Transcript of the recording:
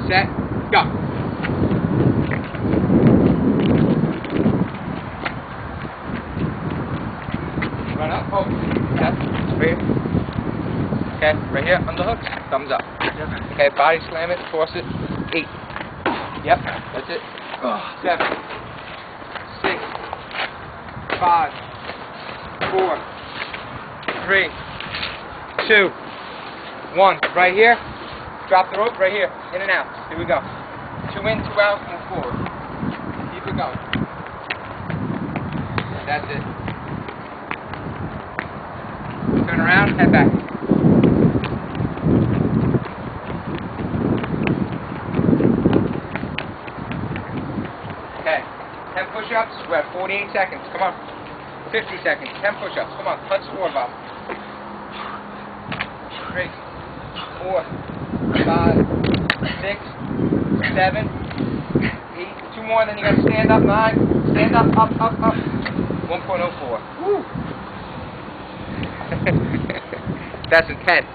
set, go. Run up. Oh, yes. Right here. Okay, right here on the hooks. Thumbs up. Okay, body slam it, force it. 8. Yep, that's it. 7, 6, 5, 4, 3, 2, 1. Right here. Drop the rope right here. In and out. Here we go. 2 in, 2 out, move forward. Keep it going. That's it. Turn around, head back. Okay. 10 push-ups. We're at 48 seconds. Come on. 50 seconds. 10 push-ups. Come on. Touch the floor, Bob. 3, 4, 5, 6, 7, 8. 2 more, then you got to stand up. 9. Stand up, up, up, up. 1.04. Woo! That's intense.